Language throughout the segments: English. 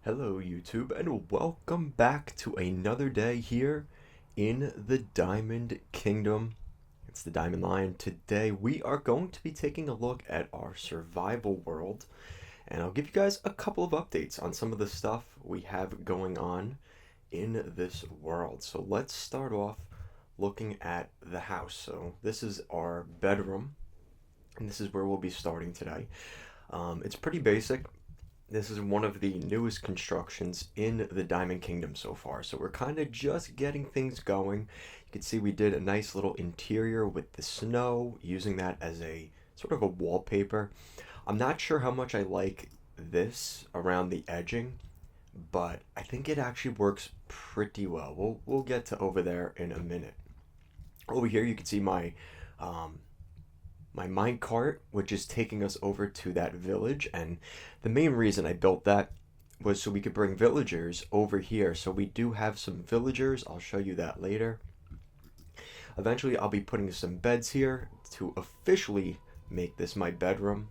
Hello YouTube and welcome back to another day here in the Diamond Kingdom. It's the Diamond Lion. Today we are going to be taking a look at our survival world, and I'll give you guys a couple of updates on some of the stuff we have going on in this world. So let's start off looking at the house. So this is our bedroom, and this is where we'll be starting today. It's pretty basic. This is one of the newest constructions in the Diamond Kingdom so far, so we're kind of just getting things going. You can see we did a nice little interior with the snow, using that as a sort of a wallpaper. I'm not sure how much I like this around the edging, but I think it actually works pretty well. We'll get to over there in a minute. Over here you can see um, my mine cart, which is taking us over to that village. And the main reason I built that was so we could bring villagers over here. So we do have some villagers. I'll show you that later. Eventually, I'll be putting some beds here to officially make this my bedroom.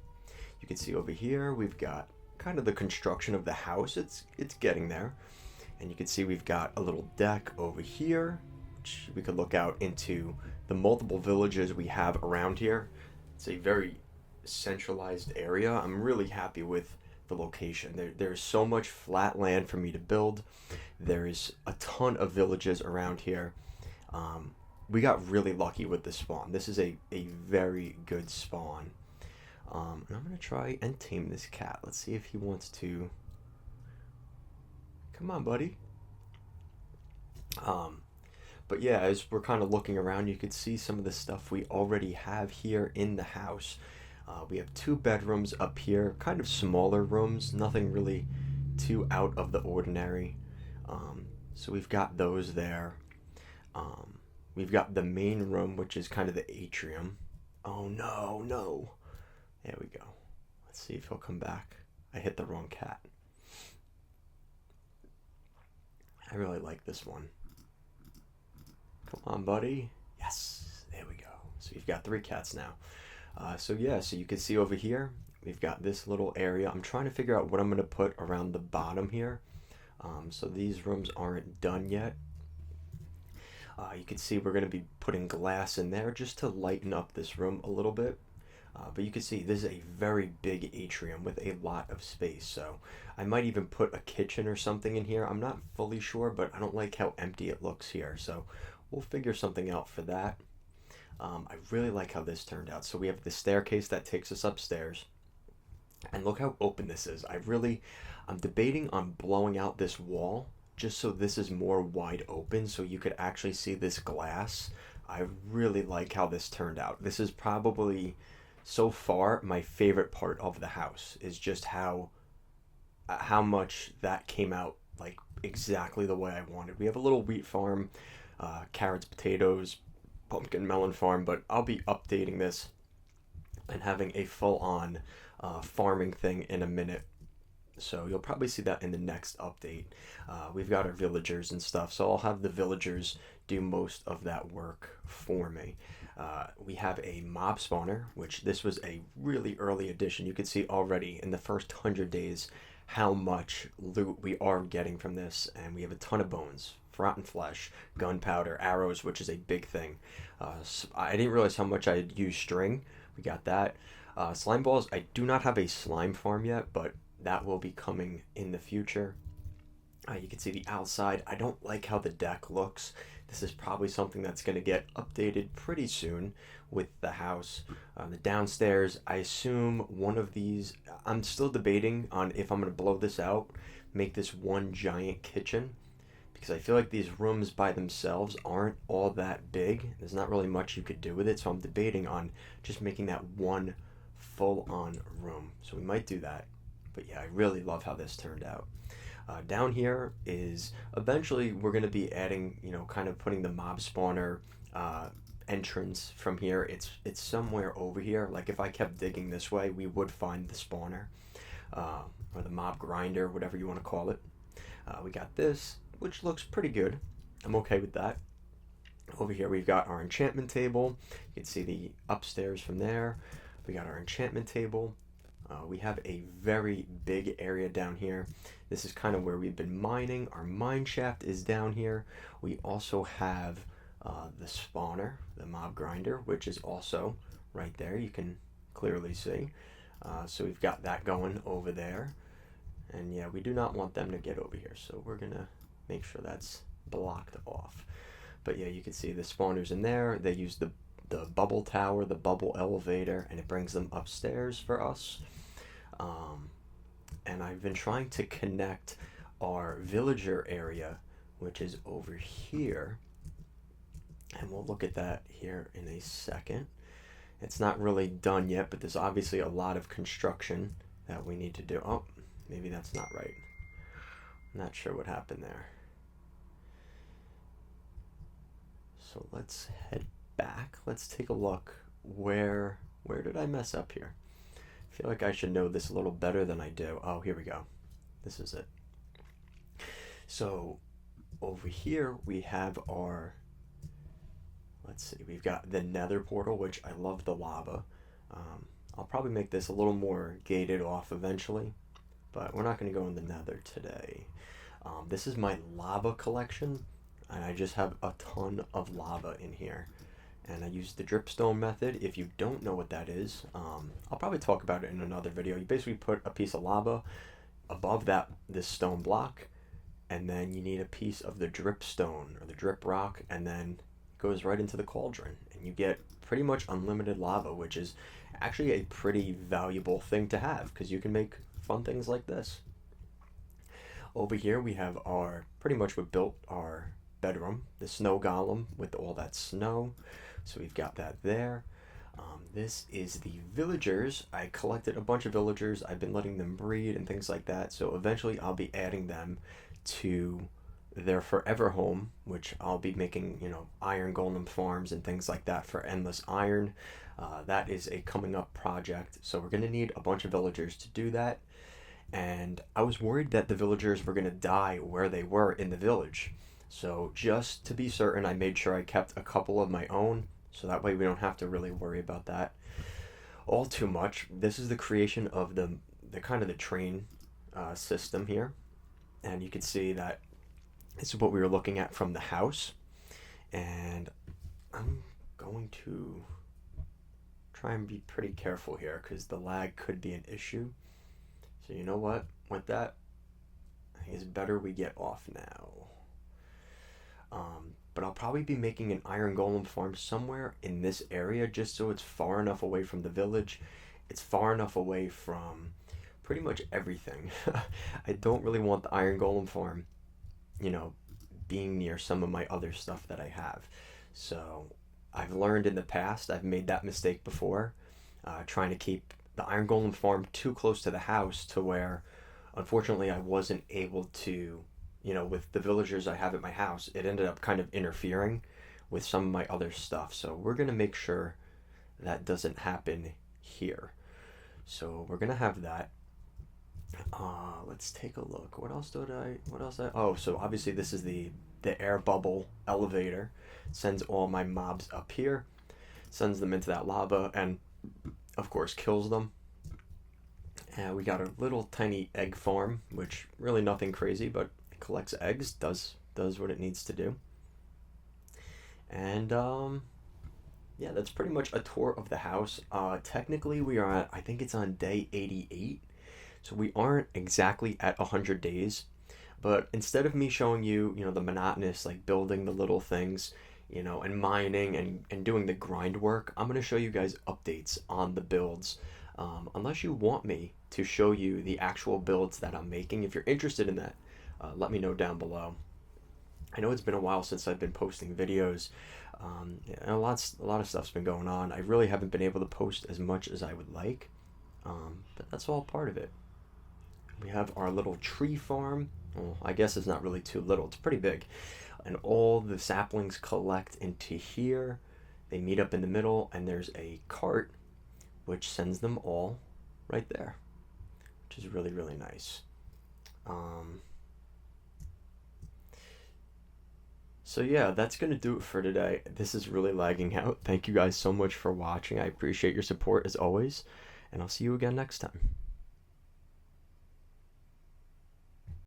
You can see over here, we've got kind of the construction of the house. It's getting there. And you can see we've got a little deck over here, which we could look out into the multiple villages we have around here. It's a very centralized area. I'm really happy with the location. There's so much flat land for me to build. There's a ton of villages around here. Um, we got really lucky with the spawn. This is a very good spawn. And I'm going to try and tame this cat. Let's see if he wants to. Come on, buddy. Um, but yeah, as we're kind of looking around, you could see some of the stuff we already have here in the house. We have two bedrooms up here, kind of smaller rooms, nothing really too out of the ordinary. So we've got those there. We've got the main room, which is kind of the atrium. Oh no, no. There we go. Let's see if he'll come back. I hit the wrong cat. I really like this one. Come on, buddy. Yes, there we go. So you've got three cats now. So yeah, so you can see over here, we've got this little area. I'm trying to figure out what I'm going to put around the bottom here. So these rooms aren't done yet. You can see we're going to be putting glass in there just to lighten up this room a little bit. But you can see this is a very big atrium with a lot of space. So I might even put a kitchen or something in here. I'm not fully sure, but I don't like how empty it looks here. So we'll figure something out for that. I really like how this turned out. So we have the staircase that takes us upstairs. And look how open this is. I'm debating on blowing out this wall just so this is more wide open so you could actually see this glass. I really like how this turned out. This is probably, so far, my favorite part of the house is just how much that came out like exactly the way I wanted. We have a little wheat farm, carrots, potatoes, pumpkin melon farm, but I'll be updating this and having a full-on farming thing in a minute. So you'll probably see that in the next update. We've got our villagers and stuff, so I'll have the villagers do most of that work for me. We have a mob spawner, which this was a really early addition. You can see already in the first 100 days how much loot we are getting from this, and we have a ton of bones, rotten flesh, gunpowder, arrows, which is a big thing. I didn't realize how much I had used string. We got that. Slime balls, I do not have a slime farm yet, but that will be coming in the future. You can see the outside. I don't like how the deck looks. This is probably something that's going to get updated pretty soon with the house. The downstairs, I assume one of these, I'm still debating on if I'm going to blow this out, make this one giant kitchen, because I feel like these rooms by themselves aren't all that big. There's not really much you could do with it, so I'm debating on just making that one full-on room. So we might do that. But yeah, I really love how this turned out. Down here is eventually we're going to be adding, kind of putting the mob spawner entrance from here. It's somewhere over here. Like if I kept digging this way, we would find the spawner or the mob grinder, whatever you want to call it. We got this, which looks pretty good. I'm okay with that. Over here we've got our enchantment table. You can see the upstairs from there. We got our enchantment table. We have a very big area down here. This is kind of where we've been mining. Our mine shaft is down here. We also have the spawner, the mob grinder, which is also right there. You can clearly see. So we've got that going over there. And yeah, we do not want them to get over here. So we're going to make sure that's blocked off. But yeah, you can see the spawners in there. They use the bubble tower, the bubble elevator, and it brings them upstairs for us. And I've been trying to connect our villager area, which is over here. And we'll look at that here in a second. It's not really done yet, but there's obviously a lot of construction that we need to do. Oh, maybe that's not right. I'm not sure what happened there. So let's head back. Let's take a look. Where did I mess up here? I feel like I should know this a little better than I do. Oh, here we go. This is it. So over here we have our, let's see, we've got the nether portal, which I love the lava. I'll probably make this a little more gated off eventually, but we're not going to go in the nether today. This is my lava collection, and I just have a ton of lava in here. And I use the dripstone method. If you don't know what that is, I'll probably talk about it in another video. You basically put a piece of lava above this stone block, and then you need a piece of the dripstone or the drip rock, and then it goes right into the cauldron, and you get pretty much unlimited lava, which is actually a pretty valuable thing to have because you can make fun things like this. Over here we have we built our bedroom, the snow golem with all that snow. So we've got that there. This is the villagers. I collected a bunch of villagers. I've been letting them breed and things like that. So eventually I'll be adding them to their forever home, which I'll be making, iron golem farms and things like that for endless iron. That is a coming up project. So we're going to need a bunch of villagers to do that. And I was worried that the villagers were going to die where they were in the village. So just to be certain, I made sure I kept a couple of my own, so that way we don't have to really worry about that all too much. This is the creation of the kind of the train system here, and you can see that this is what we were looking at from the house. And I'm going to try and be pretty careful here because the lag could be an issue. So you know what? With that, I think it's better we get off now. But I'll probably be making an iron golem farm somewhere in this area just so it's far enough away from the village. It's far enough away from pretty much everything. I don't really want the iron golem farm, being near some of my other stuff that I have. So I've learned in the past, I've made that mistake before, trying to keep the iron golem farm too close to the house to where, unfortunately, I wasn't able to, with the villagers I have at my house, it ended up kind of interfering with some of my other stuff. So we're going to make sure that doesn't happen here. So we're going to have that. Let's take a look. What else? Oh, so obviously this is the air bubble elevator. Sends all my mobs up here, sends them into that lava, and of course kills them. And we got a little tiny egg farm, which really nothing crazy, but it collects eggs, does what it needs to do. And yeah, that's pretty much a tour of the house. Technically we are at, I think it's on day 88. So we aren't exactly at 100 days, but instead of me showing you, the monotonous, like building the little things, and mining and doing the grind work, I'm going to show you guys updates on the builds. Unless you want me to show you the actual builds that I'm making, if you're interested in that, let me know down below. I know it's been a while since I've been posting videos, and a lot of stuff's been going on. I really haven't been able to post as much as I would like, but that's all part of it. We have our little tree farm. Well, I guess it's not really too little, it's pretty big. And all the saplings collect into here. They meet up in the middle, and there's a cart which sends them all right there, which is really, really nice. So yeah, that's going to do it for today. This is really lagging out. Thank you guys so much for watching. I appreciate your support as always. and I'll see you again next time.